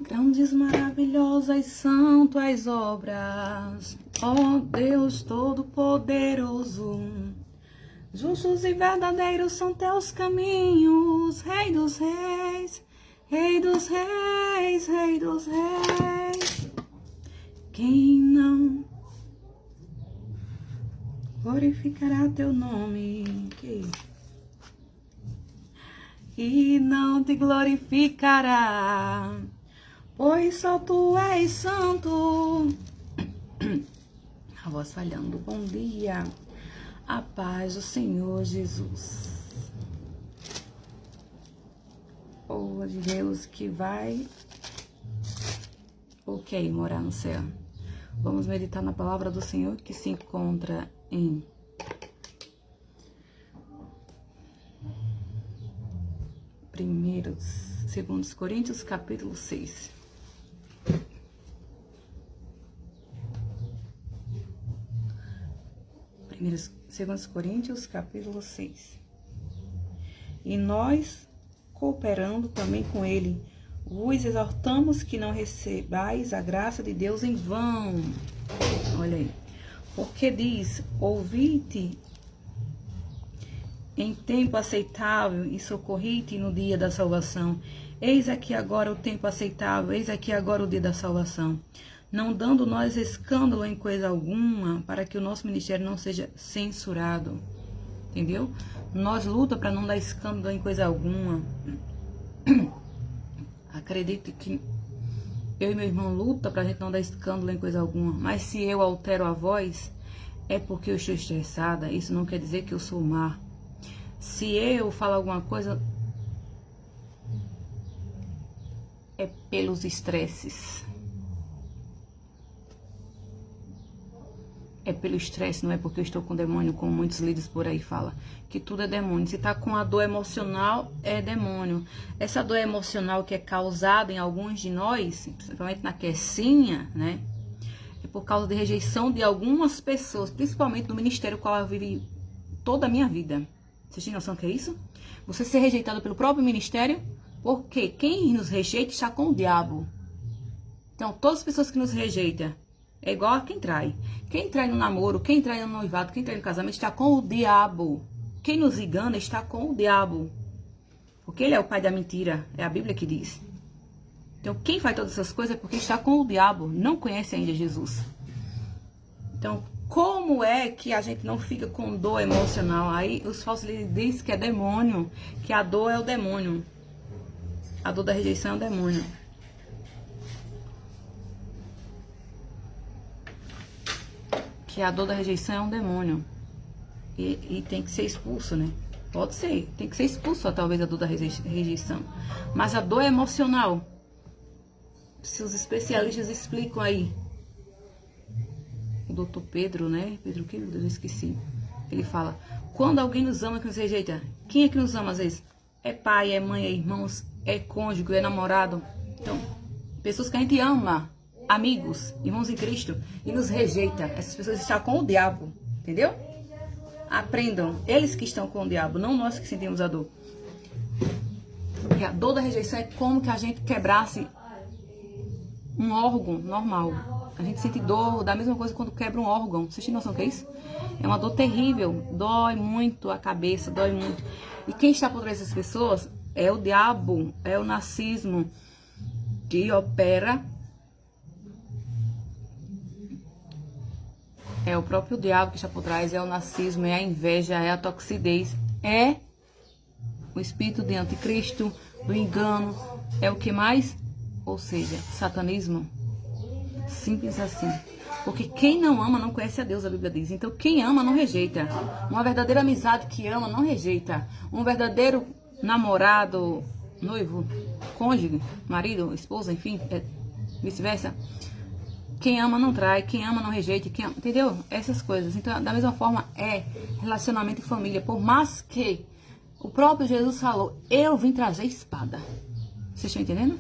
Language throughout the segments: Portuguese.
Grandes, maravilhosas são tuas obras, ó Deus Todo-Poderoso. Justos e verdadeiros são teus caminhos, Rei dos Reis, Rei dos Reis, Rei dos Reis. Quem não glorificará teu nome? E não te glorificará, pois só tu és santo. A voz falhando. Bom dia, a paz do Senhor Jesus. Povo de Deus que vai, morar no céu. Vamos meditar na palavra do Senhor que se encontra em 2 Coríntios, capítulo 6. Segundo Coríntios, capítulo 6. E nós, cooperando também com ele, vos exortamos que não recebais a graça de Deus em vão. Olha aí. Porque diz, ouvi-te em tempo aceitável e socorri-te no dia da salvação. Eis aqui agora o tempo aceitável, eis aqui agora o dia da salvação. Não dando nós escândalo em coisa alguma, para que o nosso ministério não seja censurado. Entendeu? Nós luta para não dar escândalo em coisa alguma. Acredite que eu e meu irmão luta para a gente não dar escândalo em coisa alguma. Mas se eu altero a voz, é porque eu estou estressada. Isso não quer dizer que eu sou má. Se eu falar alguma coisa, é pelos estresses. É pelo estresse, não é porque eu estou com demônio, como muitos líderes por aí falam, que tudo é demônio. Se está com a dor emocional, é demônio. Essa dor emocional que é causada em alguns de nós, principalmente na Quecinha, né? É por causa de rejeição de algumas pessoas, principalmente do ministério qual eu vivi toda a minha vida. Vocês têm noção que é isso? Você ser rejeitado pelo próprio ministério, porque quem nos rejeita está com o diabo. Então, todas as pessoas que nos rejeitam, é igual a quem trai. Quem trai no namoro, quem trai no noivado, quem trai no casamento, está com o diabo. Quem nos engana está com o diabo. Porque ele é o pai da mentira, é a Bíblia que diz. Então, quem faz todas essas coisas é porque está com o diabo, não conhece ainda Jesus. Então, como é que a gente não fica com dor emocional? Aí os falsos líderes dizem que é demônio, que a dor é o demônio. A dor da rejeição é o demônio. Que a dor da rejeição é um demônio. E tem que ser expulso, né? Pode ser, tem que ser expulso talvez a dor da rejeição. Mas a dor é emocional. Se os especialistas explicam aí. O doutor Pedro, né? Pedro que eu esqueci. Ele fala, quando alguém nos ama que nos rejeita, quem é que nos ama às vezes? É pai, é mãe, é irmãos, é cônjuge, é namorado. Então, pessoas que a gente ama, amigos, irmãos em Cristo, e nos rejeita. Essas pessoas estão com o diabo, entendeu? Aprendam, eles que estão com o diabo, não nós que sentimos a dor. Porque a dor da rejeição é como que a gente quebrasse um órgão normal. A gente sente dor da mesma coisa quando quebra um órgão. Vocês têm noção do que é isso? É uma dor terrível. Dói muito a cabeça, dói muito. E quem está por trás dessas pessoas é o diabo, é o narcismo que opera. É o próprio diabo que está por trás, é o narcismo, é a inveja, é a toxidez, é o espírito de anticristo, do engano, é o que mais? Ou seja, satanismo. Simples assim. Porque quem não ama não conhece a Deus, a Bíblia diz. Então quem ama não rejeita. Uma verdadeira amizade que ama não rejeita. Um verdadeiro namorado, noivo, cônjuge, marido, esposa, enfim, vice-versa. Quem ama não trai, quem ama não rejeita, quem ama, entendeu? Essas coisas. Então, da mesma forma, é relacionamento e família. Por mais que o próprio Jesus falou, eu vim trazer espada. Vocês estão entendendo?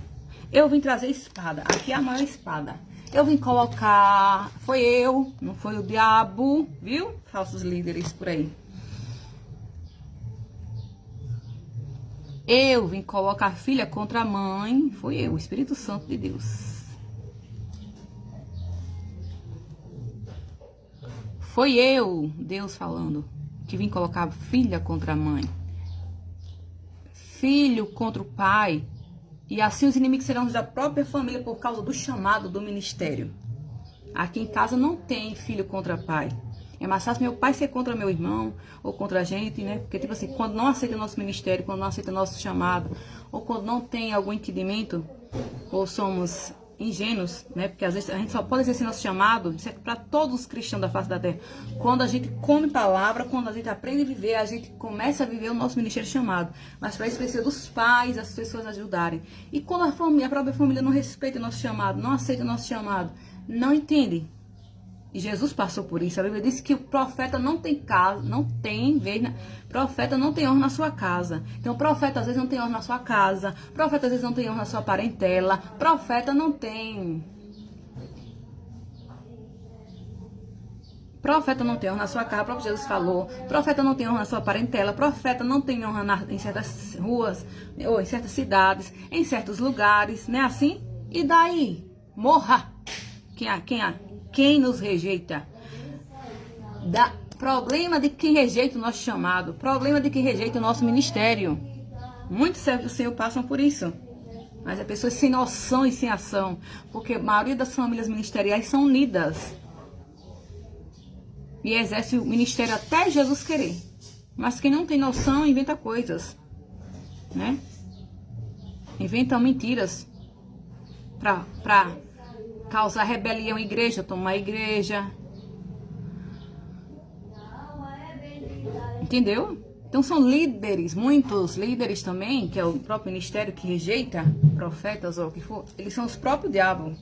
Eu vim trazer espada. Aqui é a maior espada. Eu vim colocar... Foi eu, não foi o diabo, viu? Falsos líderes por aí. Eu vim colocar a filha contra a mãe. Foi eu, o Espírito Santo de Deus. Foi eu, Deus falando, que vim colocar a filha contra a mãe. Filho contra o pai. E assim os inimigos serão da própria família por causa do chamado do ministério. Aqui em casa não tem filho contra pai. É mais fácil meu pai ser contra meu irmão ou contra a gente, né? Porque, tipo assim, quando não aceita nosso ministério, quando não aceita nosso chamado, ou quando não tem algum entendimento, ou somos ingênuos, né? Porque às vezes a gente só pode exercer nosso chamado, isso é para todos os cristãos da face da terra. Quando a gente come palavra, quando a gente aprende a viver, a gente começa a viver o nosso ministério chamado. Mas para isso precisa dos pais, as pessoas ajudarem. E quando a própria família não respeita o nosso chamado, não aceita o nosso chamado, não entende. E Jesus passou por isso. A Bíblia diz que o profeta não tem casa, não tem vez, profeta não tem honra na sua casa. Então, o profeta às vezes não tem honra na sua casa. Profeta às vezes não tem honra na sua parentela. Profeta não tem. Profeta não tem honra na sua casa, o próprio Jesus falou. Profeta não tem honra na sua parentela. Profeta não tem honra em certas ruas, ou em certas cidades, em certos lugares, não é assim? E daí? Morra! Quem nos rejeita? Problema de quem rejeita o nosso chamado. Problema de quem rejeita o nosso ministério. Muitos servos do Senhor passam por isso. Mas é pessoas sem noção e sem ação. Porque a maioria das famílias ministeriais são unidas. E exerce o ministério até Jesus querer. Mas quem não tem noção inventa coisas. Né? Inventam mentiras. Pra causar rebelião à igreja, tomar a igreja. Entendeu? Então são líderes, muitos líderes também, que é o próprio ministério que rejeita profetas ou o que for, eles são os próprios diabos.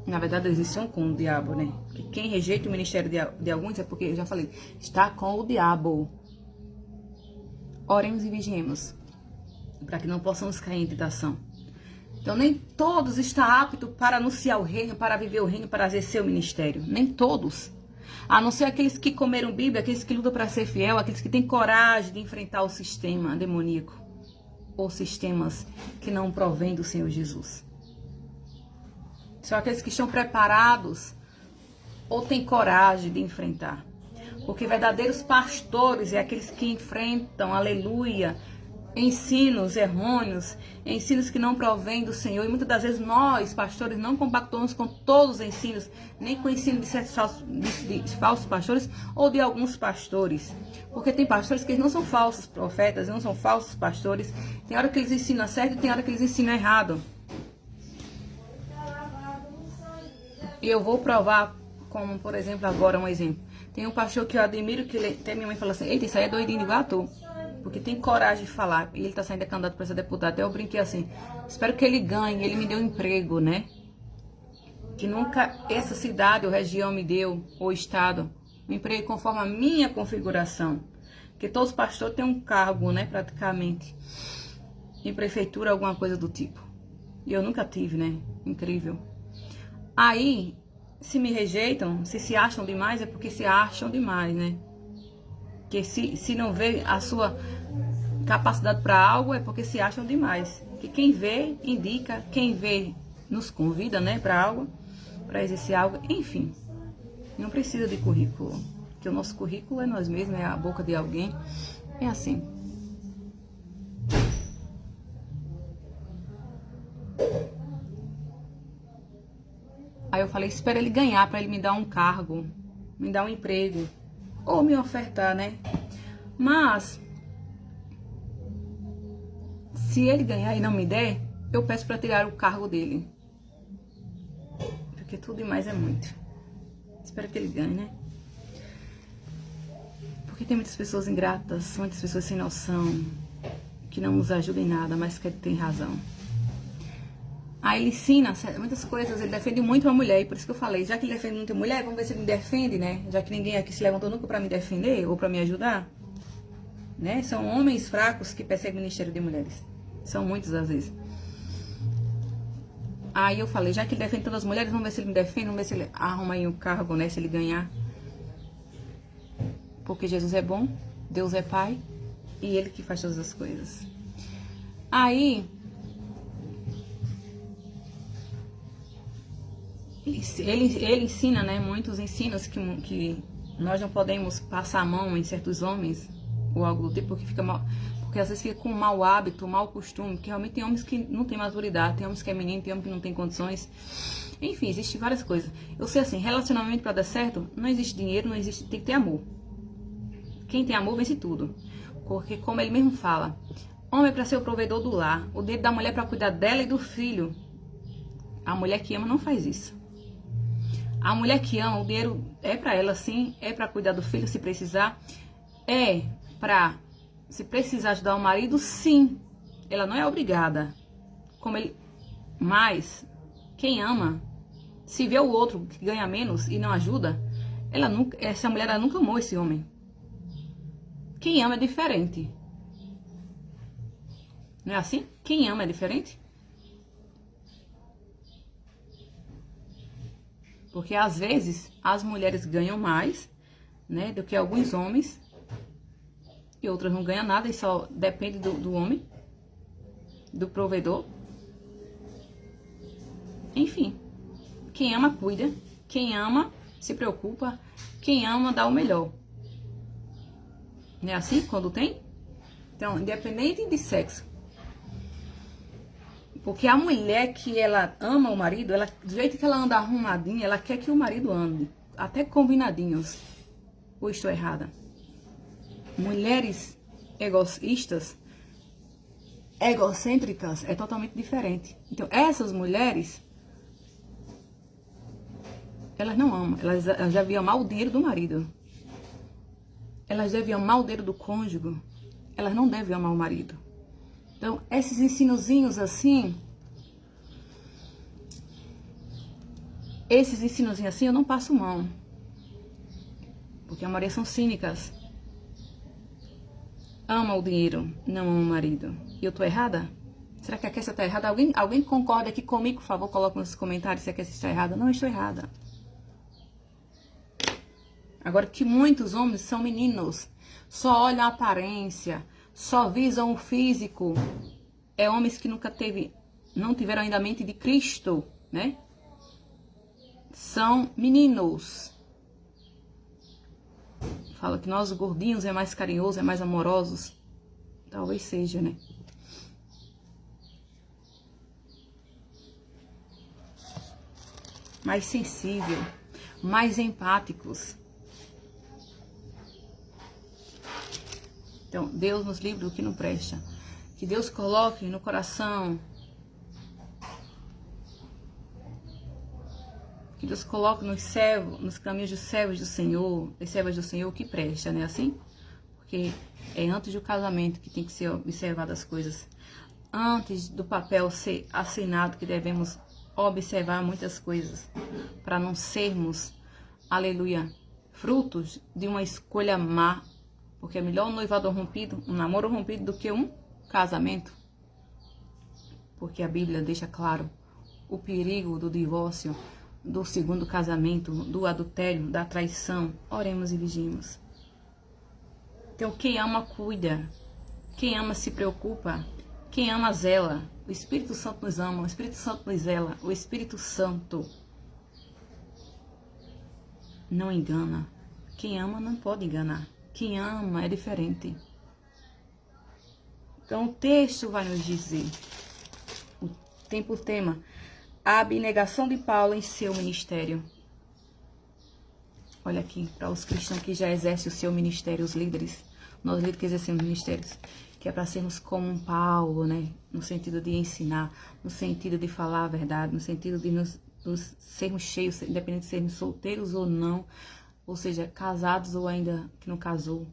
Na verdade, eles estão com o diabo, né? E quem rejeita o ministério de alguns é porque, eu já falei, está com o diabo. Oremos e vigiemos, para que não possamos cair em tentação. Então, nem todos estão aptos para anunciar o reino, para viver o reino, para exercer o ministério. Nem todos. A não ser aqueles que comeram Bíblia, aqueles que lutam para ser fiel, aqueles que têm coragem de enfrentar o sistema demoníaco. Ou sistemas que não provêm do Senhor Jesus. São aqueles que estão preparados ou têm coragem de enfrentar. Porque verdadeiros pastores é aqueles que enfrentam, aleluia, ensinos errôneos, ensinos que não provêm do Senhor. E muitas das vezes nós, pastores, não compactuamos com todos os ensinos, nem com o ensino de certos falsos pastores ou de alguns pastores. Porque tem pastores que não são falsos profetas, não são falsos pastores. Tem hora que eles ensinam certo e tem hora que eles ensinam errado. E eu vou provar, como por exemplo, agora um exemplo. Tem um pastor que eu admiro, que ele, até minha mãe fala assim, eita, isso aí é doidinho igual a tu. Porque tem coragem de falar. E ele tá saindo de candidato para ser deputado. Até eu brinquei assim, espero que ele ganhe, ele me deu um emprego, né? Que nunca essa cidade ou região me deu, ou estado, um emprego conforme a minha configuração. Porque todos os pastores têm um cargo, né, praticamente. Em prefeitura, alguma coisa do tipo. E eu nunca tive, né? Incrível. Aí, se me rejeitam, se acham demais, é porque se acham demais, né? Que se não vê a sua capacidade para algo, é porque se acham demais. Que quem vê, indica, quem vê, nos convida, né, para algo, para exercer algo, enfim. Não precisa de currículo. Porque o nosso currículo é nós mesmos, é a boca de alguém. É assim. Aí eu falei, espera ele ganhar para ele me dar um cargo, me dar um emprego, ou me ofertar, né? Mas, se ele ganhar e não me der, eu peço para tirar o cargo dele. Porque tudo demais é muito. Espero que ele ganhe, né? Porque tem muitas pessoas ingratas, muitas pessoas sem noção, que não nos ajudam em nada, mas que tem razão. Aí ele ensina muitas coisas, ele defende muito a mulher, e por isso que eu falei, já que ele defende muito a mulher, vamos ver se ele me defende, né? Já que ninguém aqui se levantou nunca para me defender ou para me ajudar, né? São homens fracos que perseguem o ministério de mulheres. São muitos às vezes. Aí eu falei, já que ele defende todas as mulheres, vamos ver se ele me defende, vamos ver se ele arruma aí um cargo, né? Se ele ganhar. Porque Jesus é bom, Deus é Pai e Ele que faz todas as coisas. Aí, ele ensina, né, muitos ensinos que nós não podemos passar a mão em certos homens ou algo do tipo, porque às vezes fica com um mau hábito, um mau costume, que realmente tem homens que não tem maturidade, tem homens que é menino, tem homens que não tem condições. Enfim, existem várias coisas. Eu sei assim, relacionamento para dar certo, não existe dinheiro, não existe, tem que ter amor. Quem tem amor vence tudo. Porque como ele mesmo fala, homem é para ser o provedor do lar, o dedo da mulher para cuidar dela e do filho. A mulher que ama não faz isso. A mulher que ama, o dinheiro é para ela sim, é para cuidar do filho se precisar, é para, se precisar ajudar o marido, sim. Ela não é obrigada. Mas quem ama, se vê o outro que ganha menos e não ajuda, essa mulher ela nunca amou esse homem. Quem ama é diferente. Não é assim? Quem ama é diferente. Porque às vezes as mulheres ganham mais, né, do que alguns homens. E outras não ganham nada e só depende do homem, do provedor. Enfim, quem ama cuida, quem ama se preocupa, quem ama dá o melhor. Não é assim quando tem? Então, independente de sexo. Porque a mulher que ela ama o marido, do jeito que ela anda arrumadinha, ela quer que o marido ande. Até combinadinhos. Ou estou errada? Mulheres egoístas, egocêntricas, é totalmente diferente. Então, essas mulheres, elas não amam. Elas já deviam amar o dinheiro do marido. Elas devem amar o dinheiro do cônjuge. Elas não devem amar o marido. Então, esses ensinozinhos assim, eu não passo mão. Porque a maioria são cínicas. Ama o dinheiro, não ama o marido. E eu tô errada? Será que a Kessia tá errada? Alguém concorda aqui comigo, por favor? Coloca nos comentários se a Kessia está errada. Não, eu estou errada. Agora que muitos homens são meninos, só olham a aparência, só visam o físico. É homens que não tiveram ainda a mente de Cristo, né? São meninos. Fala que nós gordinhos é mais carinhoso, é mais amorosos. Talvez seja, né? Mais sensível, mais empáticos. Então, Deus nos livre do que não presta. Que Deus coloque no coração. Que Deus coloque nos caminhos dos servos do Senhor, das servas do Senhor, que presta, né? Assim? Porque é antes do casamento que tem que ser observadas as coisas. Antes do papel ser assinado, que devemos observar muitas coisas. Para não sermos, aleluia, frutos de uma escolha má. Porque é melhor um noivado rompido, um namoro rompido, do que um casamento. Porque a Bíblia deixa claro o perigo do divórcio, do segundo casamento, do adultério, da traição. Oremos e vigimos. Então, quem ama, cuida. Quem ama, se preocupa. Quem ama, zela. O Espírito Santo nos ama, o Espírito Santo nos zela. O Espírito Santo não engana. Quem ama não pode enganar. Quem ama é diferente. Então, o texto vai nos dizer, tem por tema, a abnegação de Paulo em seu ministério. Olha aqui, para os cristãos que já exercem o seu ministério, os líderes, nós líderes que exercemos ministérios, que é para sermos como um Paulo, né? No sentido de ensinar, no sentido de falar a verdade, no sentido de nos sermos cheios, independente de sermos solteiros ou não, ou seja, casados ou ainda que não casou.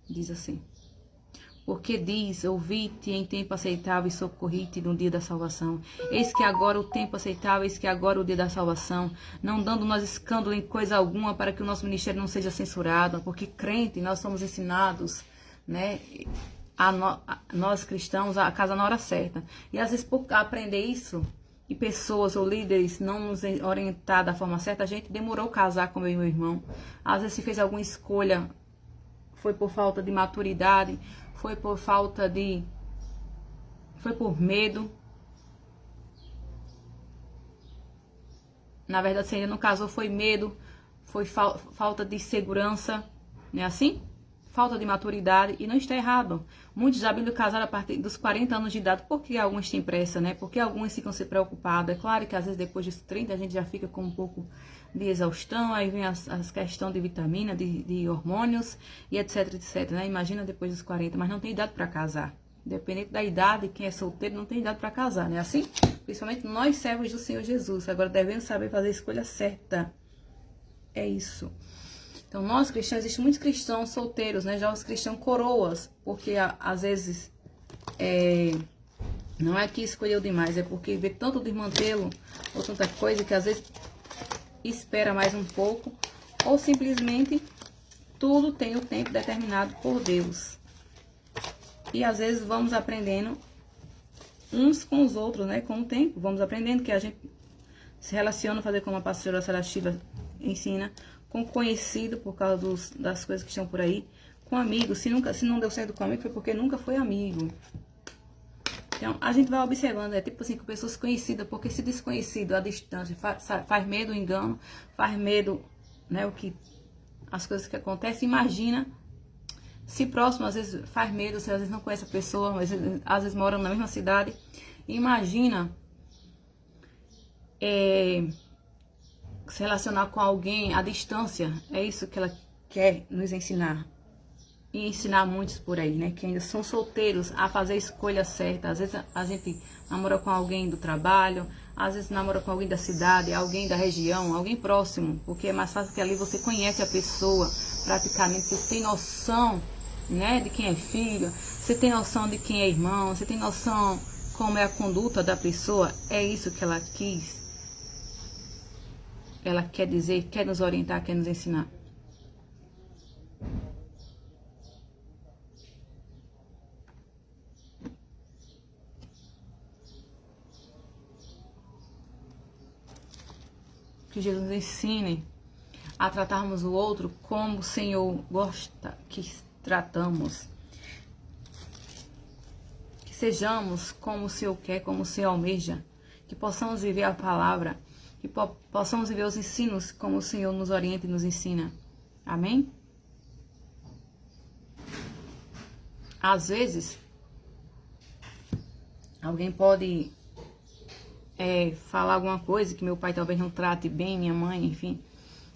Diz assim: porque diz, ouvi-te em tempo aceitável e socorri-te no dia da salvação. Eis que agora o tempo aceitável, eis que agora o dia da salvação, não dando nós escândalo em coisa alguma, para que o nosso ministério não seja censurado, porque crente, nós somos ensinados, né, nós cristãos, a casar na hora certa. E às vezes por aprender isso, e pessoas ou líderes não nos orientar da forma certa, a gente demorou a casar com eu e meu irmão. Às vezes se fez alguma escolha foi por falta de maturidade, foi por medo. Na verdade, se ainda não casou, foi medo, foi falta de segurança, não é assim? Falta de maturidade, e não está errado. Muitos já viram casar a partir dos 40 anos de idade, porque alguns têm pressa, né? Porque alguns ficam se preocupados. É claro que às vezes depois dos 30 a gente já fica com um pouco de exaustão, aí vem as questões de vitamina, de hormônios e etc, etc, né? Imagina depois dos 40, mas não tem idade para casar. Independente da idade, quem é solteiro não tem idade para casar, né? Assim, principalmente nós servos do Senhor Jesus. Agora devemos saber fazer a escolha certa. É isso. Então, nós cristãos, existem muitos cristãos solteiros, né? Já os cristãos coroas, porque às vezes não é que escolheu demais, é porque vê tanto desmantelo ou tanta coisa que às vezes espera mais um pouco, ou simplesmente tudo tem o tempo determinado por Deus. E às vezes vamos aprendendo uns com os outros, né? Com o tempo, vamos aprendendo que a gente se relaciona, fazer como a pastora Sara Shiva ensina, com conhecido por causa das coisas que estão por aí, com amigo. Se não deu certo com amigo, foi porque nunca foi amigo. Então, a gente vai observando, é tipo assim, com pessoas conhecidas, porque esse desconhecido, a distância, faz medo o engano, faz medo, né, as coisas que acontecem. Imagina, se próximo, às vezes faz medo, você às vezes não conhece a pessoa, mas às vezes moram na mesma cidade. Imagina, se relacionar com alguém à distância. É isso que ela quer nos ensinar. E ensinar muitos por aí, né? Que ainda são solteiros a fazer a escolha certa. Às vezes a gente namora com alguém do trabalho, às vezes namora com alguém da cidade, alguém da região, alguém próximo. Porque é mais fácil que ali você conhece a pessoa praticamente. Você tem noção, né? De quem é filho. Você tem noção de quem é irmão. Você tem noção como é a conduta da pessoa. É isso que ela quis. Ela quer dizer, quer nos orientar, quer nos ensinar. Que Jesus nos ensine a tratarmos o outro como o Senhor gosta que tratamos. Que sejamos como o Senhor quer, como o Senhor almeja. Que possamos viver a palavra. Que possamos viver os ensinos como o Senhor nos orienta e nos ensina. Amém? Às vezes, alguém pode falar alguma coisa que meu pai talvez não trate bem, minha mãe, enfim.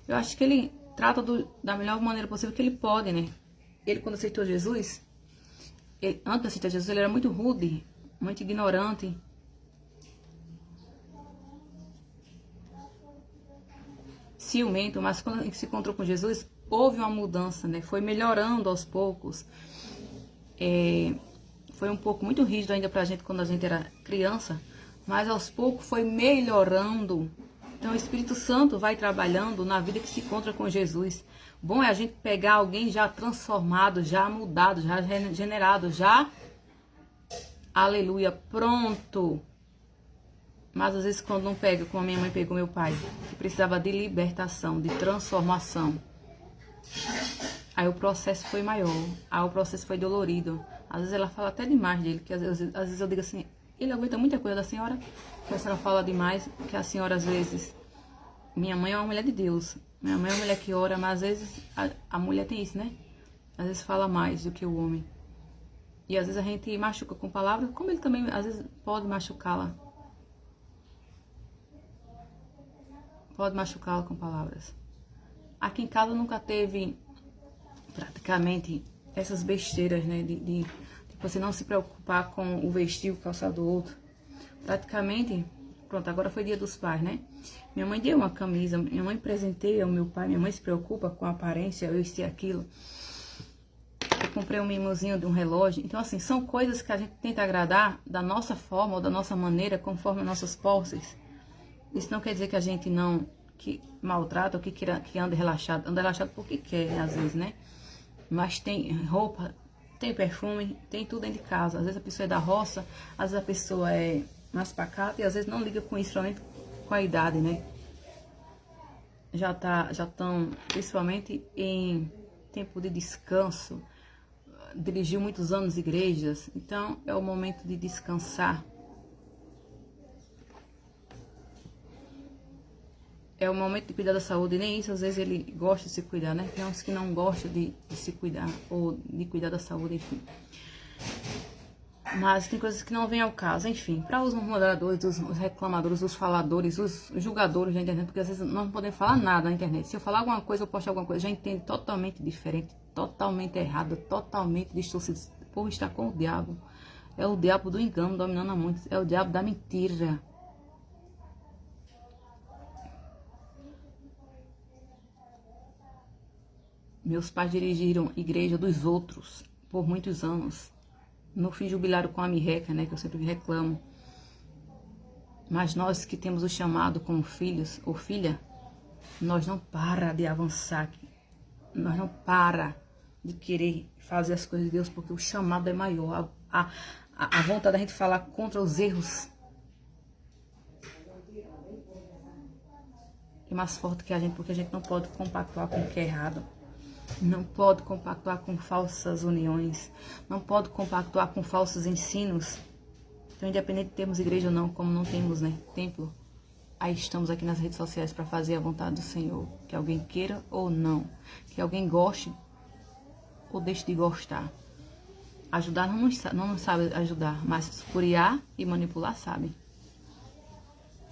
Eu acho que ele trata da melhor maneira possível que ele pode, né? Ele, quando aceitou Jesus, antes de aceitar Jesus, ele era muito rude, muito ignorante. Ciumento, mas quando ele se encontrou com Jesus, houve uma mudança, né? Foi melhorando aos poucos. Foi um pouco muito rígido ainda pra gente quando a gente era criança, mas aos poucos foi melhorando. Então o Espírito Santo vai trabalhando na vida que se encontra com Jesus. Bom é a gente pegar alguém já transformado, já mudado, já regenerado, já, aleluia, pronto. Mas às vezes quando não pega, como a minha mãe pegou meu pai, que precisava de libertação, de transformação. Aí o processo foi maior, aí o processo foi dolorido. Às vezes ela fala até demais dele, que às vezes eu digo assim, ele aguenta muita coisa da senhora, que a senhora fala demais, que a senhora às vezes... Minha mãe é uma mulher de Deus, minha mãe é uma mulher que ora, mas às vezes a mulher tem isso, né? Às vezes fala mais do que o homem. E às vezes a gente machuca com palavras, como ele também às vezes pode machucá-la. Pode machucá-la com palavras. Aqui em casa nunca teve praticamente essas besteiras, né? De você não se preocupar com o vestir, o calçar do outro. Praticamente, pronto, agora foi dia dos pais, né? Minha mãe deu uma camisa, minha mãe presenteia o meu pai, minha mãe se preocupa com a aparência, eu e aquilo. Eu comprei um mimosinho de um relógio. Então, assim, são coisas que a gente tenta agradar da nossa forma ou da nossa maneira, conforme nossas posses. Isso não quer dizer que a gente não maltrata ou que anda relaxado. Anda relaxado porque quer, às vezes, né? Mas tem roupa, tem perfume, tem tudo dentro de casa. Às vezes a pessoa é da roça, às vezes a pessoa é mais pacata e às vezes não liga com isso, somente com a idade, né? Já estão, principalmente em tempo de descanso, dirigiu muitos anos igrejas, então é o momento de descansar. É o momento de cuidar da saúde, e nem isso às vezes ele gosta de se cuidar, né? Tem uns que não gostam de se cuidar, ou de cuidar da saúde, enfim. Mas tem coisas que não vêm ao caso, enfim. Para os moderadores, os reclamadores, os faladores, os julgadores da internet, porque às vezes não podem falar nada na internet. Se eu falar alguma coisa, eu posto alguma coisa, já entende totalmente diferente, totalmente errada, totalmente distorcida. O povo está com o diabo. É o diabo do engano dominando a muitos. É o diabo da mentira. Meus pais dirigiram igreja dos outros por muitos anos. Não fiz jubilário com a mirreca, né, que eu sempre reclamo. Mas nós que temos o chamado como filhos ou filha, nós não para de avançar. Nós não para de querer fazer as coisas de Deus, porque o chamado é maior. A vontade da gente falar contra os erros é mais forte que a gente, porque a gente não pode compactuar com o que é errado. Não pode compactuar com falsas uniões. Não pode compactuar com falsos ensinos. Então, independente de termos igreja ou não, como não temos, né, templo, aí estamos aqui nas redes sociais para fazer a vontade do Senhor. Que alguém queira ou não. Que alguém goste ou deixe de gostar. Ajudar não sabe ajudar, mas curiar e manipular sabe.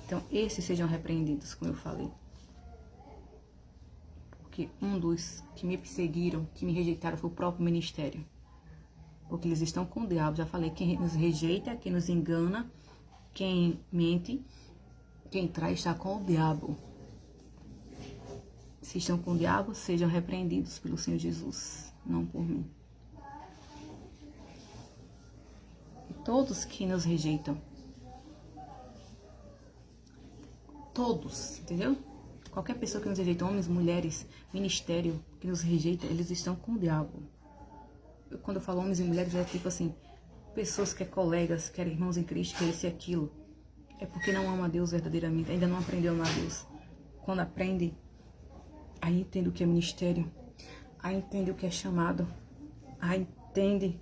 Então, esses sejam repreendidos, como eu falei. Porque um dos que me perseguiram, que me rejeitaram, foi o próprio ministério. Porque eles estão com o diabo. Já falei, quem nos rejeita, quem nos engana, quem mente, quem trai está com o diabo. Se estão com o diabo, sejam repreendidos pelo Senhor Jesus, não por mim. E todos que nos rejeitam, todos, entendeu? Qualquer pessoa que nos rejeita, homens, mulheres, ministério que nos rejeita, eles estão com o diabo. Quando eu falo homens e mulheres, é tipo assim, pessoas que é colegas, que é irmãos em Cristo, que é isso e aquilo. É porque não ama a Deus verdadeiramente, ainda não aprendeu a amar a Deus. Quando aprende, aí entende o que é ministério, aí entende o que é chamado, aí entende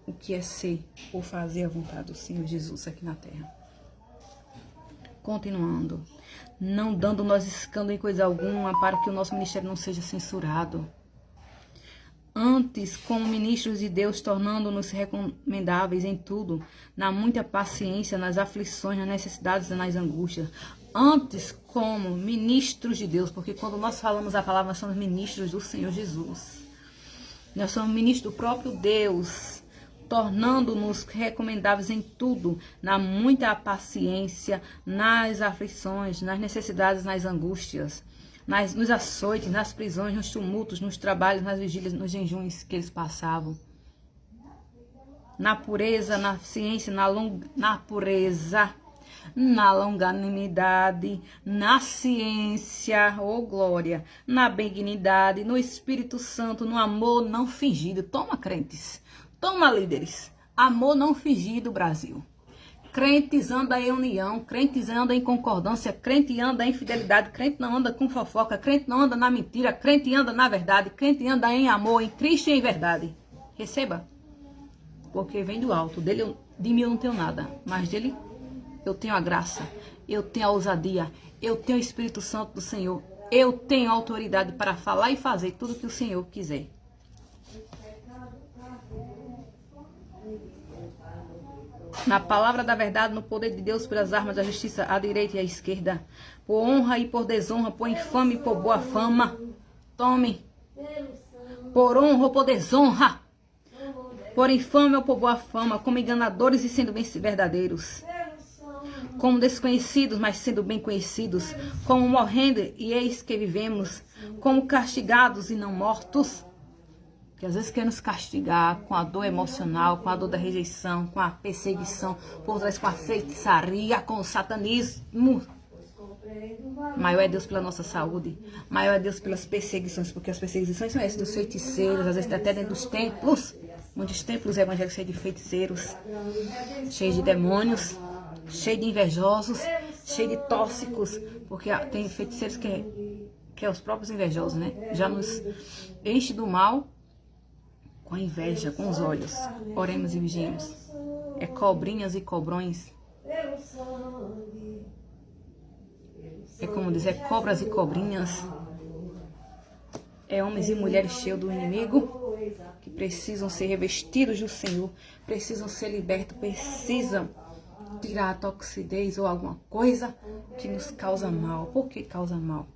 o que é ser ou fazer a vontade do Senhor Jesus aqui na terra. Continuando. Não dando nós escândalo em coisa alguma, para que o nosso ministério não seja censurado. Antes, como ministros de Deus, tornando-nos recomendáveis em tudo, na muita paciência, nas aflições, nas necessidades e nas angústias. Antes, como ministros de Deus, porque quando nós falamos a palavra, nós somos ministros do Senhor Jesus. Nós somos ministros do próprio Deus, tornando-nos recomendáveis em tudo, na muita paciência, nas aflições, nas necessidades, nas angústias, nos açoites, nas prisões, nos tumultos, nos trabalhos, nas vigílias, nos jejuns que eles passavam. Na pureza, na ciência, na pureza, na longanimidade, na ciência, oh glória, na benignidade, no Espírito Santo, no amor não fingido. Toma, crentes. Toma, líderes, amor não fingido, Brasil. Crentes andam em união, crentes andam em concordância, crente anda em fidelidade, crente não anda com fofoca, crente não anda na mentira, crente anda na verdade, crente anda em amor, em Cristo e em verdade. Receba, porque vem do alto, de mim eu não tenho nada, mas dele eu tenho a graça, eu tenho a ousadia, eu tenho o Espírito Santo do Senhor, eu tenho a autoridade para falar e fazer tudo que o Senhor quiser. Na palavra da verdade, no poder de Deus, pelas armas da justiça, à direita e à esquerda, por honra e por desonra, por infame e por boa fama. Tome. Por honra ou por desonra, por infame ou por boa fama, como enganadores e sendo bem verdadeiros, como desconhecidos, mas sendo bem conhecidos, como morrendo e eis que vivemos, como castigados e não mortos. Que às vezes quer nos castigar com a dor emocional, com a dor da rejeição, com a perseguição, por trás com a feitiçaria, com o satanismo. Maior é Deus pela nossa saúde, maior é Deus pelas perseguições, porque as perseguições são essas dos feiticeiros, às vezes até dentro dos templos. Muitos templos evangélicos cheios de feiticeiros, cheios de demônios, cheios de invejosos, cheios de tóxicos, porque tem feiticeiros que é os próprios invejosos, né? Já nos enche do mal com a inveja, com os olhos. Oremos e vigiemos. É cobrinhas e cobrões. É como dizer, cobras e cobrinhas. É homens e mulheres cheios do inimigo, que precisam ser revestidos do Senhor, precisam ser libertos, precisam tirar a toxidez ou alguma coisa que nos causa mal. Por que causa mal?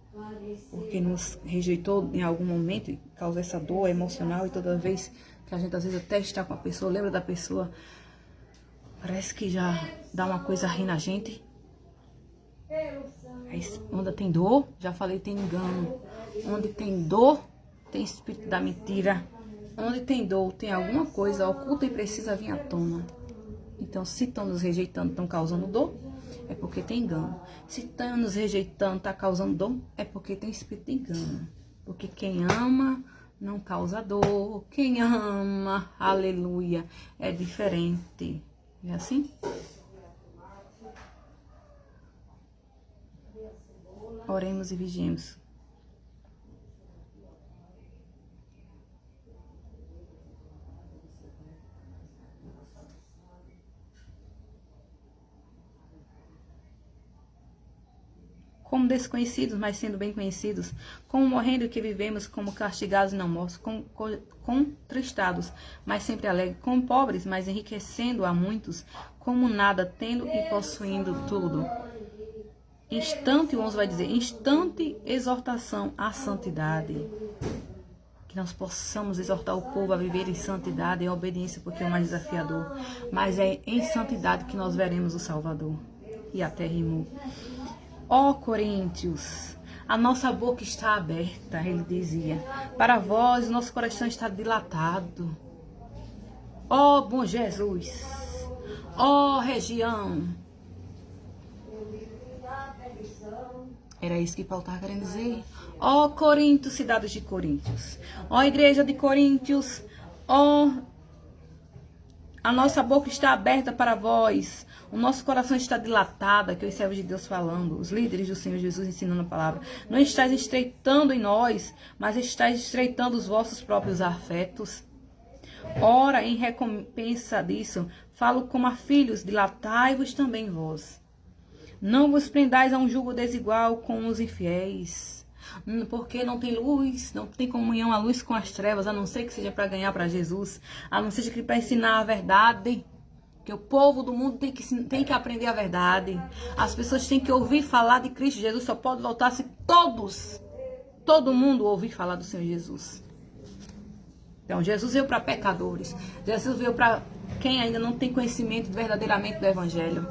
Porque nos rejeitou em algum momento e causa essa dor emocional, e toda vez que a gente às vezes até está com a pessoa, lembra da pessoa, parece que já dá uma coisa a rir na gente. Onde tem dor, já falei, tem engano. Onde tem dor, tem espírito da mentira. Onde tem dor, tem alguma coisa oculta e precisa vir à tona. Então, se estão nos rejeitando, estão causando dor, é porque tem engano. Se estão nos rejeitando, está causando dor, é porque tem espírito de engano. Porque quem ama não causa dor. Quem ama, aleluia, é diferente. É assim? Oremos e vigiemos. Como desconhecidos, mas sendo bem conhecidos, como morrendo que vivemos, como castigados e não mortos, contristados, mas sempre alegres, como pobres, mas enriquecendo a muitos, como nada tendo e possuindo tudo. Instante, o 11 vai dizer, instante exortação à santidade. Que nós possamos exortar o povo a viver em santidade, em obediência, porque é o mais desafiador. Mas é em santidade que nós veremos o Salvador. E até rimou. Ó Coríntios, a nossa boca está aberta, ele dizia. Para vós, nosso coração está dilatado. Ó bom Jesus, ó região. Era isso que Paulo estava querendo dizer. Ó Corinto, cidades de Coríntios. Ó igreja de Coríntios, ó, a nossa boca está aberta para vós. O nosso coração está dilatado, aqui os servos de Deus falando, os líderes do Senhor Jesus ensinando a palavra. Não estáis estreitando em nós, mas estáis estreitando os vossos próprios afetos. Ora, em recompensa disso, falo como a filhos, dilatai-vos também vós. Não vos prendais a um jugo desigual com os infiéis, porque não tem luz, não tem comunhão a luz com as trevas, a não ser que seja para ganhar para Jesus, a não ser que para ensinar a verdade. Que o povo do mundo tem que aprender a verdade. As pessoas têm que ouvir falar de Cristo Jesus. Só pode voltar se todo mundo ouvir falar do Senhor Jesus. Então, Jesus veio para pecadores. Jesus veio para quem ainda não tem conhecimento verdadeiramente do Evangelho.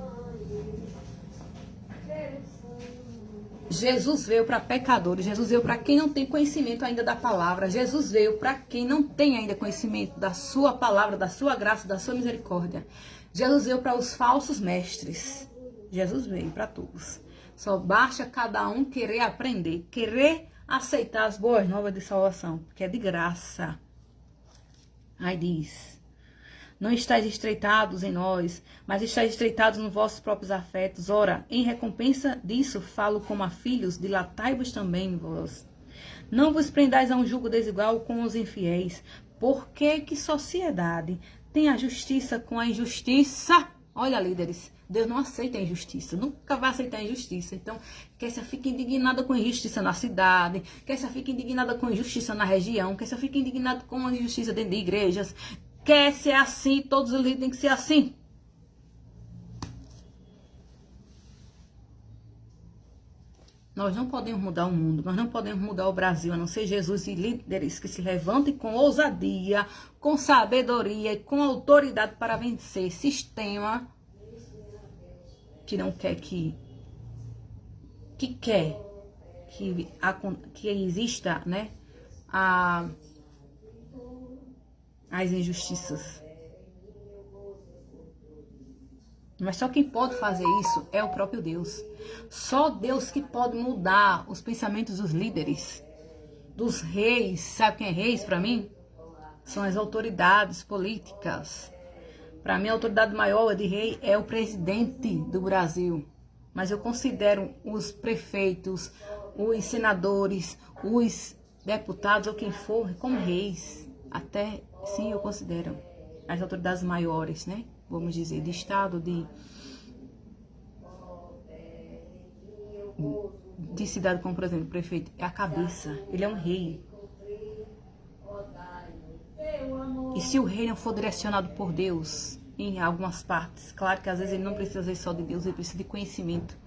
Jesus veio para pecadores. Jesus veio para quem não tem conhecimento ainda da palavra. Jesus veio para quem não tem ainda conhecimento da sua palavra, da sua graça, da sua misericórdia. Jesus veio para os falsos mestres. Jesus veio para todos. Só basta cada um querer aprender, querer aceitar as boas novas de salvação, que é de graça. Aí diz: não estáis estreitados em nós, mas estáis estreitados nos vossos próprios afetos. Ora, em recompensa disso, falo como a filhos, dilatai-vos também vós. Não vos prendais a um jugo desigual com os infiéis. Porque que sociedade tem a justiça com a injustiça? Olha, líderes, Deus não aceita a injustiça, nunca vai aceitar a injustiça. Então, quer se fique indignada com a injustiça na cidade, quer se fique indignada com a injustiça na região, quer se fique indignada com a injustiça dentro de igrejas, quer ser assim, todos os líderes têm que ser assim. Nós não podemos mudar o mundo, nós não podemos mudar o Brasil, a não ser Jesus e líderes que se levantem com ousadia, com sabedoria e com autoridade para vencer sistema que não quer que quer que exista, né, as injustiças. Mas só quem pode fazer isso é o próprio Deus. Só Deus que pode mudar os pensamentos dos líderes, dos reis. Sabe quem é reis para mim? São as autoridades políticas. Para mim, a autoridade maior de rei é o presidente do Brasil. Mas eu considero os prefeitos, os senadores, os deputados ou quem for, como reis. Até, sim, eu considero as autoridades maiores, né? Vamos dizer, de estado, de cidade, como por exemplo, o prefeito. É a cabeça, ele é um rei. E se o rei não for direcionado por Deus em algumas partes, claro que às vezes ele não precisa ser só de Deus, ele precisa de conhecimento.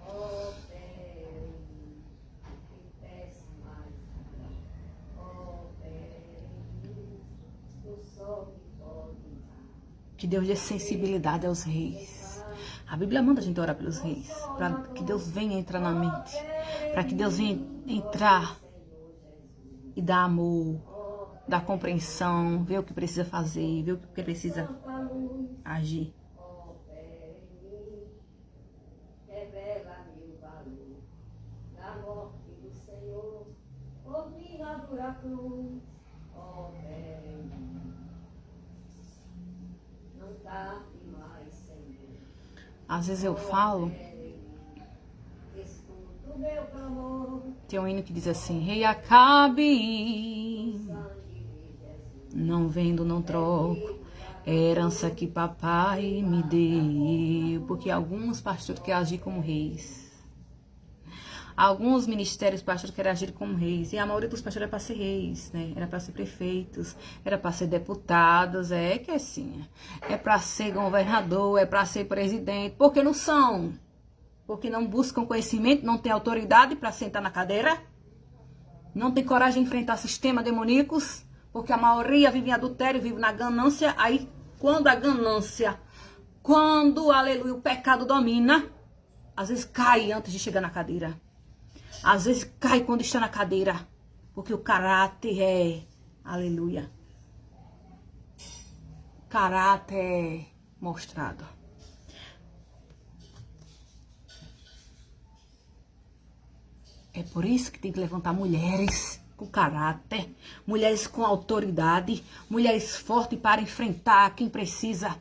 Que Deus dê sensibilidade aos reis. A Bíblia manda a gente orar pelos reis, para que Deus venha entrar na mente, para que Deus venha entrar e dar amor, dar compreensão, ver o que precisa fazer, ver o que precisa agir. Às vezes eu falo, tem um hino que diz assim: Rei Acabe, não vendo, não troco, herança que papai me deu. Porque alguns pastores querem agir como reis. Alguns ministérios pastores querem agir como reis. E a maioria dos pastores era para ser reis, né? Era para ser prefeitos, era para ser deputados, é que assim. É para ser governador, é para ser presidente. Porque não são. Porque não buscam conhecimento, não têm autoridade para sentar na cadeira. Não tem coragem de enfrentar sistemas demoníacos. Porque a maioria vive em adultério, vive na ganância. Aí, quando a ganância, aleluia, o pecado domina, às vezes cai antes de chegar na cadeira. Às vezes cai quando está na cadeira. Porque o caráter é, aleluia, caráter é mostrado. É por isso que tem que levantar mulheres com caráter, mulheres com autoridade, mulheres fortes para enfrentar quem precisa.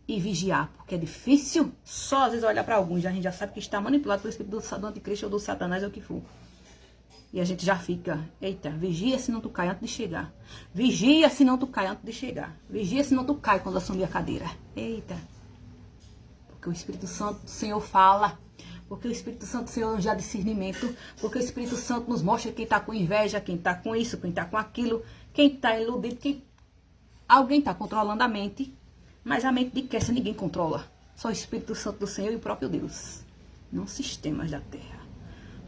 E vigiar, porque é difícil. Só às vezes olhar para alguns, a gente já sabe que está manipulado pelo espírito do anticristo ou do satanás ou o que for. E a gente já fica, eita, vigia se não tu cai antes de chegar. Vigia se não tu cai antes de chegar. Vigia se não tu cai quando assumir a cadeira. Eita. Porque o Espírito Santo do Senhor fala. Porque o Espírito Santo do Senhor nos dá discernimento. Porque o Espírito Santo nos mostra quem está com inveja, quem está com isso, quem está com aquilo, quem está iludido, quem... Alguém está controlando a mente. Mas a mente de Kessia ninguém controla. Só o Espírito Santo do Senhor e o próprio Deus. Não sistemas da terra.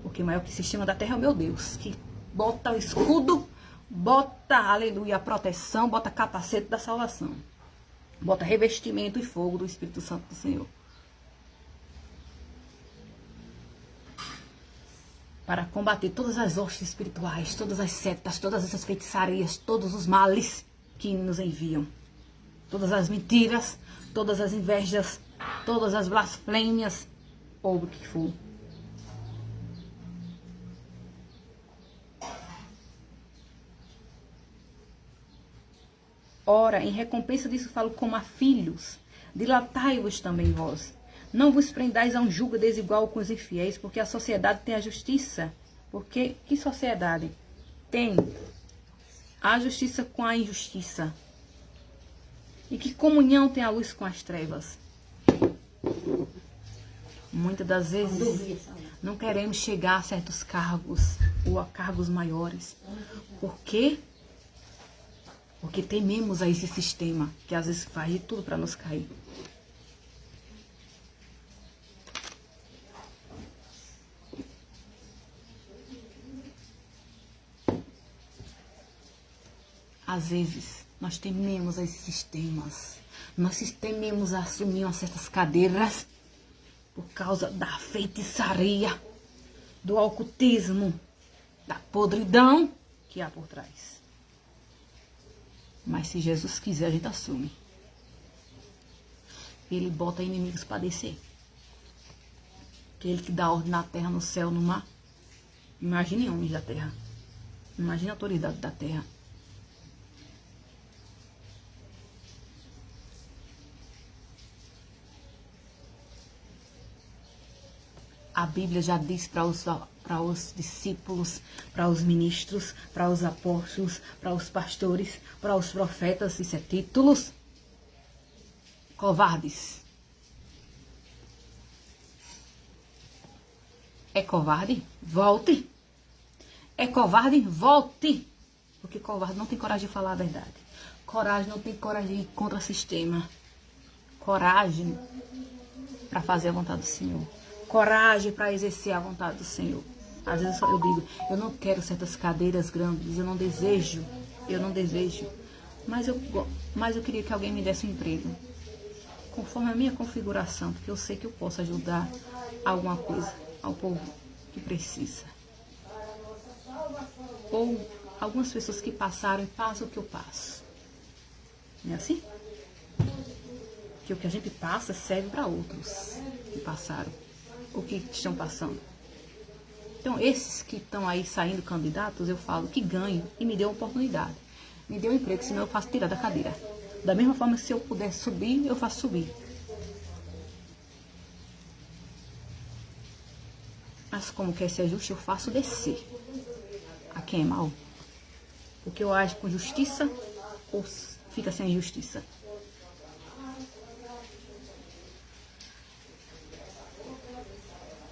Porque maior que o sistema da terra é o meu Deus. Que bota o escudo, bota, aleluia, a proteção, bota capacete da salvação. Bota revestimento e fogo do Espírito Santo do Senhor. Para combater todas as hostes espirituais, todas as setas, todas essas feitiçarias, todos os males que nos enviam. Todas as mentiras, todas as invejas, todas as blasfêmias, ou o que for. Ora, em recompensa disso falo como a filhos, dilatai-vos também vós. Não vos prendais a um jugo desigual com os infiéis, porque a sociedade tem a justiça. Porque, que sociedade? Tem a justiça com a injustiça. E que comunhão tem a luz com as trevas? Muitas das vezes não queremos chegar a certos cargos ou a cargos maiores. Por quê? Porque tememos a esse sistema que às vezes faz de tudo para nos cair. Às vezes nós tememos a esses sistemas. Nós tememos a assumir certas cadeiras por causa da feitiçaria, do ocultismo, da podridão que há por trás. Mas se Jesus quiser, a gente assume. Ele bota inimigos para descer. Aquele que dá ordem na terra, no céu, no mar. Imagine homens da terra. Imagine a autoridade da terra. A Bíblia já diz para os discípulos, para os ministros, para os apóstolos, para os pastores, para os profetas, isso é títulos. Covardes. É covarde? Volte. É covarde? Volte. Porque covarde não tem coragem de falar a verdade. Coragem não tem coragem de ir contra o sistema. Coragem para fazer a vontade do Senhor. Coragem para exercer a vontade do Senhor. Às vezes eu digo, eu não quero certas cadeiras grandes, eu não desejo. Mas eu queria que alguém me desse um emprego. Conforme a minha configuração, porque eu sei que eu posso ajudar alguma coisa ao povo que precisa. Ou algumas pessoas que passaram e passam o que eu passo. Não é assim? Que o que a gente passa serve para outros que passaram, ou que estão passando. Então, esses que estão aí saindo candidatos, eu falo que ganho e me dê uma oportunidade. Me dê um emprego, senão eu faço tirar da cadeira. Da mesma forma, se eu puder subir, eu faço subir. Mas como quer ser justo, eu faço descer a quem é mal. Porque eu ajo com justiça ou fica sem justiça.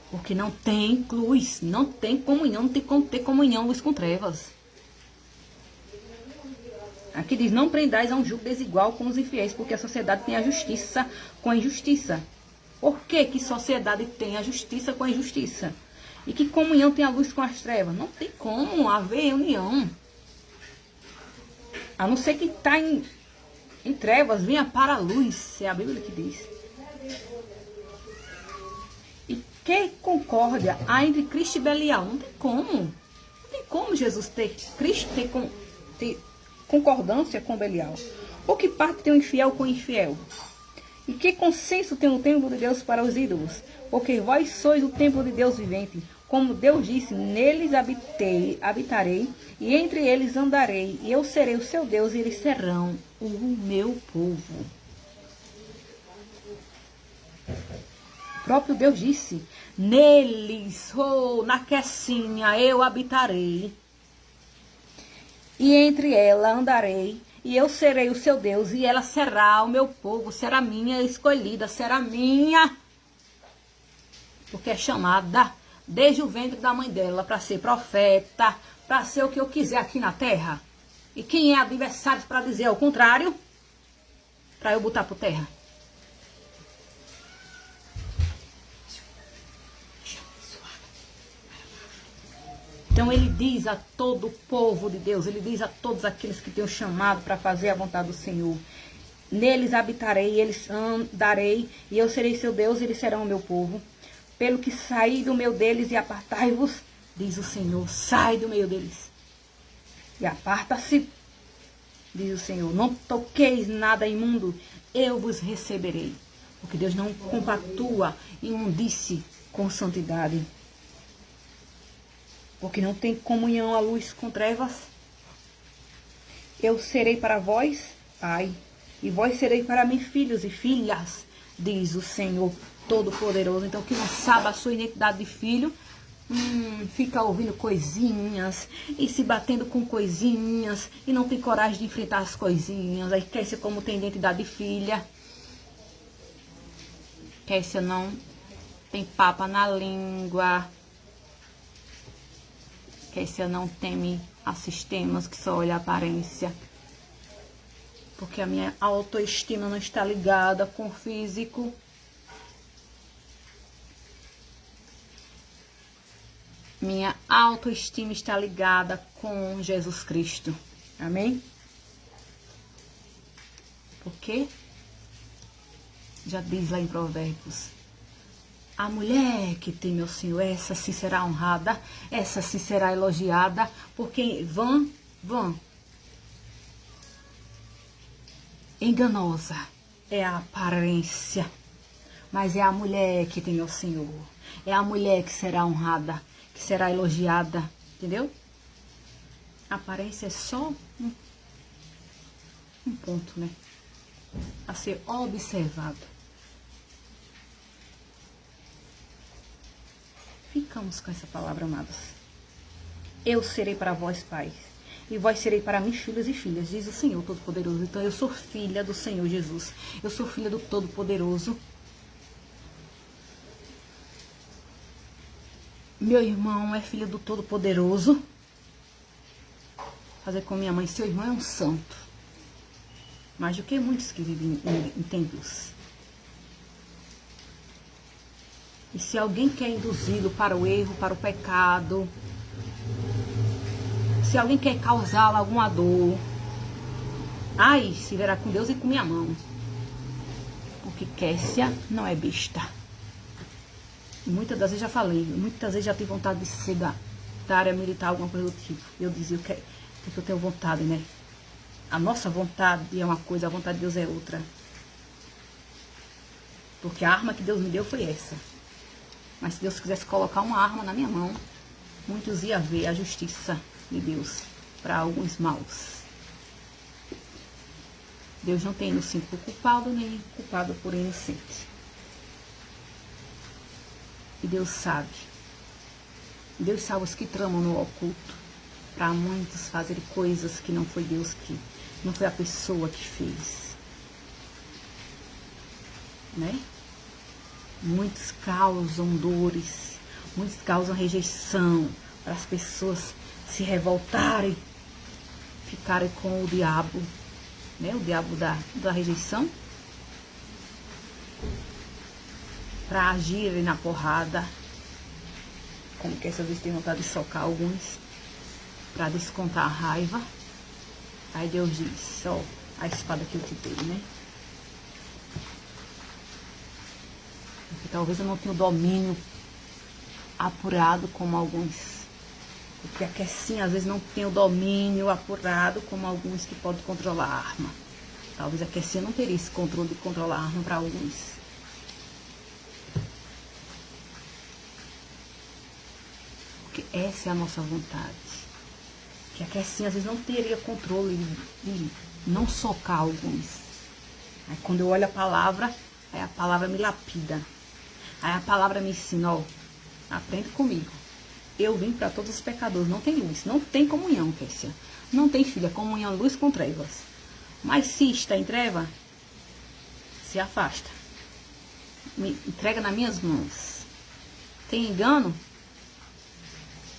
Porque não tem luz, não tem comunhão, não tem como ter comunhão luz com trevas. Aqui diz, não prendais a um jugo desigual com os infiéis, porque a sociedade tem a justiça com a injustiça. Por que sociedade tem a justiça com a injustiça? E que comunhão tem a luz com as trevas? Não tem como haver união. A não ser que está em trevas, venha para a luz. É a Bíblia que diz. E que concórdia há entre Cristo e Belial? Não tem como. Não tem como Jesus ter Cristo ter concordância com Belial. Ou que parte tem o infiel com o infiel? E que consenso tem o templo de Deus para os ídolos? Porque vós sois o templo de Deus vivente. Como Deus disse, neles habitarei, e entre eles andarei, e eu serei o seu Deus, e eles serão o meu povo. O próprio Deus disse, neles, na Quessinha, eu habitarei, e entre ela andarei, e eu serei o seu Deus, e ela será o meu povo, será minha escolhida, será minha, porque é chamada desde o ventre da mãe dela para ser profeta, para ser o que eu quiser aqui na terra. E quem é adversário para dizer ao contrário? Para eu botar por terra. Então ele diz a todo o povo de Deus, ele diz a todos aqueles que têm o chamado para fazer a vontade do Senhor. Neles habitarei, eles andarei, e eu serei seu Deus, e eles serão o meu povo. Pelo que saí do meio deles e apartai-vos, diz o Senhor, sai do meio deles. E aparta-se, diz o Senhor, não toqueis nada imundo, eu vos receberei. Porque Deus não compactua imundice com santidade. Porque não tem comunhão a luz com trevas. Eu serei para vós, Pai, e vós serei para mim filhos e filhas, diz o Senhor Todo-Poderoso. Então, quem não sabe a sua identidade de filho, fica ouvindo coisinhas e se batendo com coisinhas e não tem coragem de enfrentar as coisinhas. Aí quer ser como tem identidade de filha. Quer ser não tem papa na língua. Quer ser não teme a sistemas que só olha a aparência. Porque a minha autoestima não está ligada com o físico. Minha autoestima está ligada com Jesus Cristo. Amém? Porque já diz lá em Provérbios, a mulher que teme ao Senhor, essa sim será honrada, essa sim será elogiada, porque vã, enganosa é a aparência, mas é a mulher que teme ao Senhor, é a mulher que será honrada, que será elogiada, entendeu? A aparência é só um ponto, né? A ser observado. ficamos com essa palavra, amados. Eu serei para vós, pais, e vós serei para mim filhos e filhas, diz o Senhor Todo-Poderoso. Então eu sou filha do Senhor Jesus. Eu sou filha do Todo-Poderoso. Meu irmão é filho do Todo-Poderoso. Fazer com minha mãe, seu irmão é um santo. Mais do que muitos que vivem em templos. E se alguém quer induzi-lo para o erro, para o pecado, se alguém quer causá-lo alguma dor, ai, se verá com Deus e com minha mão. Porque Kessia não é besta. E muitas das vezes já falei, muitas vezes já tive vontade de ser da área militar, alguma coisa do tipo. Eu dizia que eu tenho vontade, né? A nossa vontade é uma coisa, a vontade de Deus é outra. Porque a arma que Deus me deu foi essa. Mas se Deus quisesse colocar uma arma na minha mão, muitos iam ver a justiça de Deus para alguns maus. Deus não tem inocente por culpado, nem culpado por inocente. E Deus sabe. Deus sabe os que tramam no oculto. Para muitos fazerem coisas que não foi Deus que... Não foi a pessoa que fez. Né? Muitos causam dores. Muitos causam rejeição. Para as pessoas se revoltarem. Ficarem com o diabo. Né? O diabo da rejeição. Para agirem na porrada. Como que essa vez tem vontade de socar alguns. Para descontar a raiva. Aí Deus diz, ó, a espada que eu te dei, né? Porque talvez eu não tenha o domínio apurado como alguns. Porque a Kessinha às vezes não tem o domínio apurado como alguns que podem controlar a arma. Talvez a Kessinha não teria esse controle de controlar a arma para alguns. Porque essa é a nossa vontade. Que a Kessinha às vezes não teria controle de não socar alguns. Aí quando eu olho a palavra, aí a palavra me lapida. Aí a palavra me ensina, ó, aprende comigo. Eu vim para todos os pecadores, não tem luz, não tem comunhão, Kessia. Não tem, filha, comunhão, luz com trevas. Mas se está em treva, se afasta. Me entrega nas minhas mãos. Tem engano?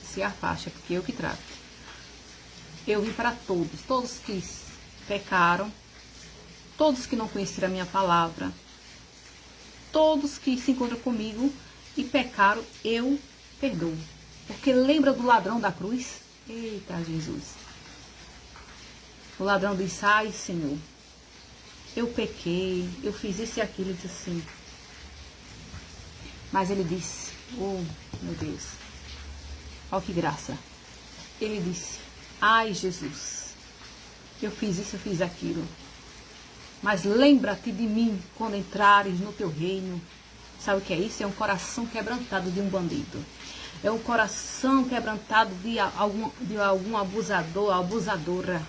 Se afasta, porque eu que trato. Eu vim para todos, todos que pecaram, todos que não conheceram a minha palavra, todos que se encontram comigo e pecaram, eu perdoo. Porque lembra do ladrão da cruz? Eita, Jesus. O ladrão disse, ai, Senhor, eu pequei, eu fiz isso e aquilo. Ele disse assim. Mas ele disse, oh, meu Deus, olha que graça. Ele disse, ai, Jesus, eu fiz isso, eu fiz aquilo. Mas lembra-te de mim quando entrares no teu reino. Sabe o que é isso? É um coração quebrantado de um bandido. É um coração quebrantado de algum abusador, abusadora.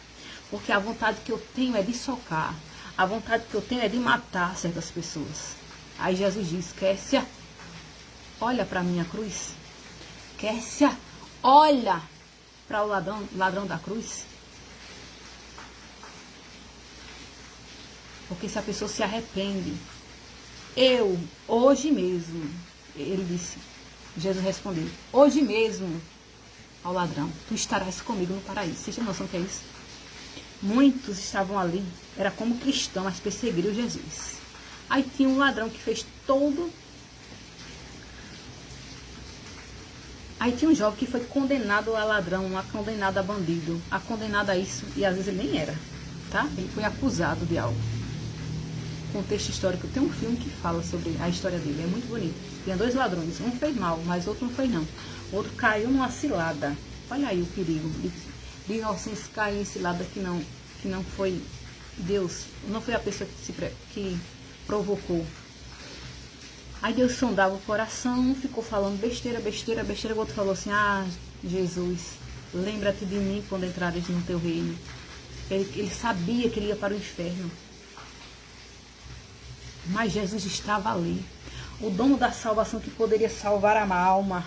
Porque a vontade que eu tenho é de socar. A vontade que eu tenho é de matar certas pessoas. Aí Jesus diz, Kessia, olha para a minha cruz. Kessia, olha para o ladrão da cruz. Porque se a pessoa se arrepende, eu, hoje mesmo, ele disse, Jesus respondeu, hoje mesmo, ao ladrão, tu estarás comigo no paraíso. Vocês têm noção do que é isso? Muitos estavam ali, era como cristão, mas perseguiram Jesus. Aí tinha um ladrão que fez todo... Aí tinha um jovem que foi condenado a ladrão, condenado a bandido, condenado a isso, e às vezes ele nem era, tá? Ele foi acusado de algo. Contexto histórico, tem um filme que fala sobre a história dele, é muito bonito. Tinha dois ladrões, um fez mal, mas outro não fez não. O outro caiu numa cilada. Olha aí o perigo de inocentes cair em cilada que não foi Deus, não foi a pessoa que provocou. Aí Deus sondava o coração, um ficou falando besteira, o outro falou assim, ah, Jesus, lembra-te de mim quando entrares no teu reino. Ele sabia que ele ia para o inferno. Mas Jesus estava ali. O dono da salvação que poderia salvar a alma.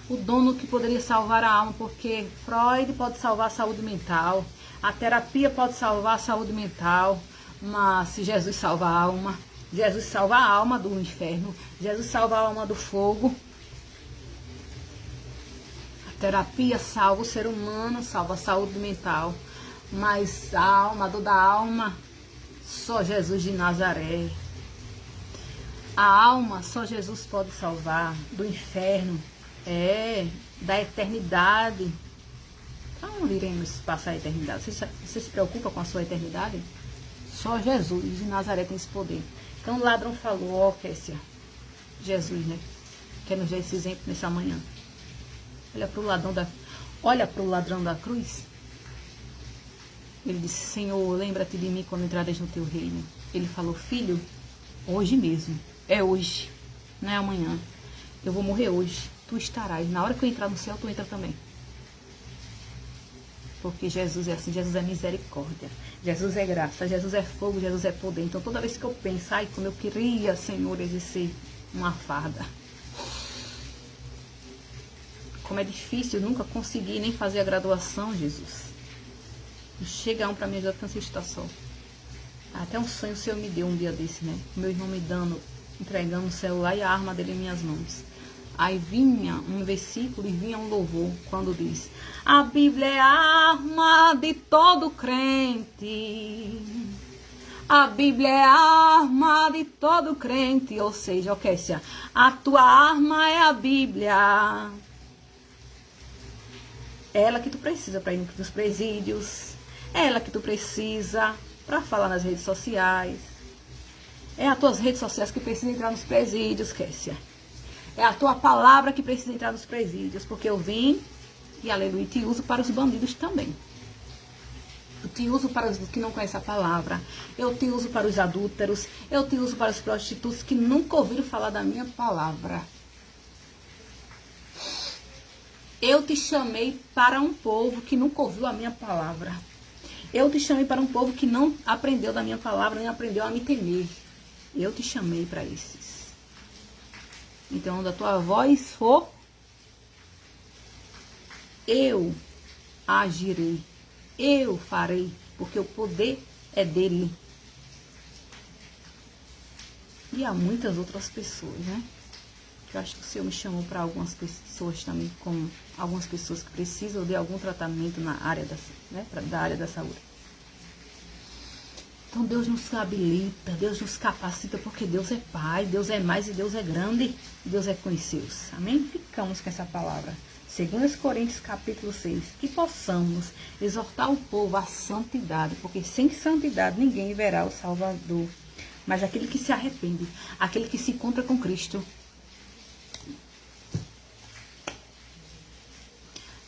o dono que poderia salvar a alma, porque Freud pode salvar a saúde mental, a terapia pode salvar a saúde mental, mas se Jesus salva a alma, Jesus salva a alma do inferno, Jesus salva a alma do fogo. A terapia salva o ser humano, salva a saúde mental, mas a alma, a dor da alma, só Jesus de Nazaré. A alma, só Jesus pode salvar do inferno, da eternidade. Para onde iremos passar a eternidade? Você se preocupa com a sua eternidade? Só Jesus de Nazaré tem esse poder. Então o ladrão falou, ó, Kessia, Jesus, né? Quer nos dar esse exemplo nessa manhã. Olha para o ladrão da cruz. Ele disse, Senhor, lembra-te de mim quando entrares no teu reino. Ele falou, filho, hoje mesmo, é hoje, não é amanhã. Eu vou morrer hoje, tu estarás. Na hora que eu entrar no céu, tu entra também. Porque Jesus é assim, Jesus é misericórdia, Jesus é graça, Jesus é fogo, Jesus é poder. Então toda vez que eu penso, ai, como eu queria, Senhor, exercer uma farda. Como é difícil, eu nunca consegui nem fazer a graduação, Jesus. Chega um para me ajudar, porque eu não sei estar só. Até um sonho o Senhor me deu um dia desse, né? Meu irmão me dando, entregando o celular e a arma dele em minhas mãos. Aí vinha um versículo e vinha um louvor, quando diz, a Bíblia é a arma de todo crente. A Bíblia é a arma de todo crente. Ou seja, Kessia, a tua arma é a Bíblia. É ela que tu precisa para ir nos presídios. É ela que tu precisa para falar nas redes sociais. É as tuas redes sociais que precisam entrar nos presídios, Kessia. É a tua palavra que precisa entrar nos presídios. Porque eu vim, e aleluia, te uso para os bandidos também. Eu te uso para os que não conhecem a palavra. Eu te uso para os adúlteros. Eu te uso para os prostitutos que nunca ouviram falar da minha palavra. Eu te chamei para um povo que nunca ouviu a minha palavra. Eu te chamei para um povo que não aprendeu da minha palavra, nem aprendeu a me temer. Eu te chamei para esses. Então, onde a tua voz for, eu agirei. Eu farei, porque o poder é dele. E há muitas outras pessoas, né? Eu acho que o Senhor me chamou para algumas pessoas também, como algumas pessoas que precisam de algum tratamento na área da área da saúde. Então Deus nos habilita, Deus nos capacita, porque Deus é Pai, Deus é mais e Deus é grande, Deus é conhecidos. Amém? Ficamos com essa palavra. 2 Coríntios capítulo 6, que possamos exortar o povo à santidade, porque sem santidade ninguém verá o Salvador. Mas aquele que se arrepende, aquele que se encontra com Cristo,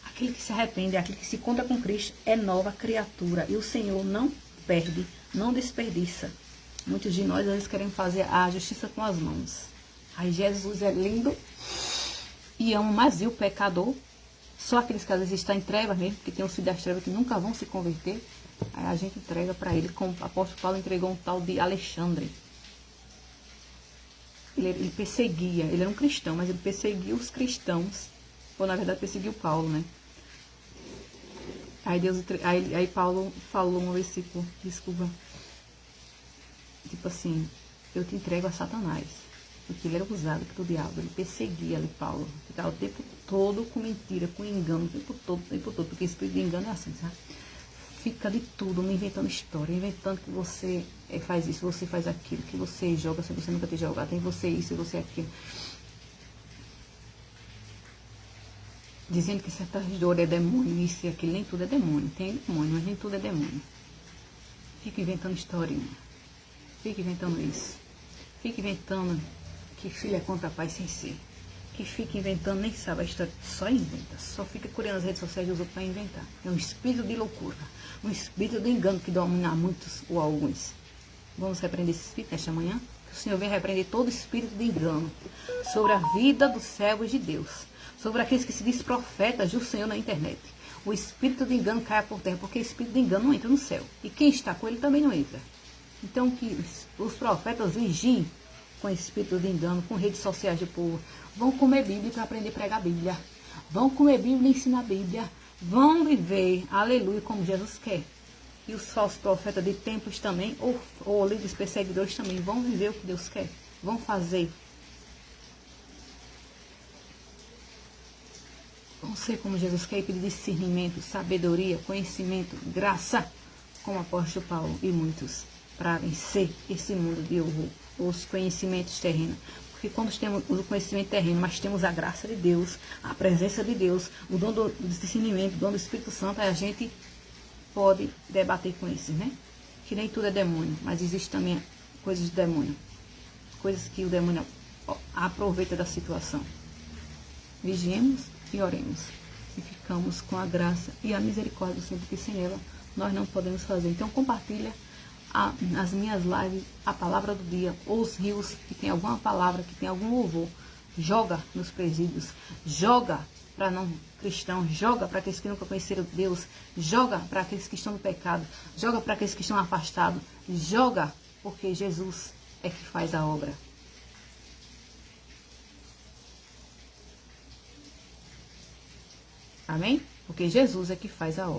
aquele que se arrepende, aquele que se encontra com Cristo é nova criatura. E o Senhor não perde, não desperdiça. Muitos de nós às vezes queremos fazer a justiça com as mãos. Aí Jesus é lindo e ama mais o pecador. Só aqueles que às vezes estão em trevas mesmo, que tem os filhos das trevas que nunca vão se converter. Aí a gente entrega para ele, como o apóstolo Paulo entregou um tal de Alexandre. Ele perseguia, ele era um cristão, mas ele perseguia os cristãos. Ou na verdade perseguiu Paulo, né? Aí Paulo falou um versículo, desculpa, tipo assim, eu te entrego a Satanás, porque ele era usado pelo diabo, ele perseguia ali Paulo, ficava o tempo todo com mentira, com engano, o tempo todo, porque espírito de engano é assim, sabe? Fica de tudo, inventando história, inventando que você faz isso, você faz aquilo, que você joga se você nunca ter jogado, tem você isso e você aquilo. Dizendo que certas dores é demônio, isso e aquilo, nem tudo é demônio. Tem demônio, mas nem tudo é demônio. Fica inventando historinha. Fica inventando isso. Fica inventando que filho é contra pai sem ser. Que fica inventando, nem sabe a história. Só inventa. Só fica curando as redes sociais dos outros para inventar. É um espírito de loucura. Um espírito de engano que domina a muitos ou alguns. Vamos repreender esse espírito nesta manhã? Que o Senhor venha repreender todo espírito de engano sobre a vida dos servos de Deus. Sobre aqueles que se diz profetas do Senhor na internet. O espírito de engano caia por terra, porque o espírito de engano não entra no céu. E quem está com ele também não entra. Então que os profetas vigiem com espírito de engano, com redes sociais de povo. Vão comer Bíblia para aprender a pregar a Bíblia. vão comer Bíblia e ensinar a Bíblia, vão viver, aleluia, como Jesus quer. E os falsos profetas de tempos também, ou líderes perseguidores também, vão viver o que Deus quer, vão fazer. Vão ser como Jesus quer e pedir discernimento, sabedoria, conhecimento, graça, como o apóstolo Paulo e muitos, para vencer esse mundo de horror, os conhecimentos terrenos. Porque quando temos o conhecimento terreno, mas temos a graça de Deus, a presença de Deus, o dom do discernimento, o dom do Espírito Santo, a gente pode debater com esses, né? Que nem tudo é demônio, mas existe também coisas de demônio. Coisas que o demônio aproveita da situação. Vigiemos e oremos. E ficamos com a graça e a misericórdia do Senhor, porque sem ela nós não podemos fazer. Então compartilha as minhas lives, a palavra do dia, ou os rios que tem alguma palavra, que tem algum louvor. Joga nos presídios, joga para não cristãos, joga para aqueles que nunca conheceram Deus, joga para aqueles que estão no pecado, joga para aqueles que estão afastados, joga, porque Jesus é que faz a obra. Amém? Porque Jesus é que faz a obra.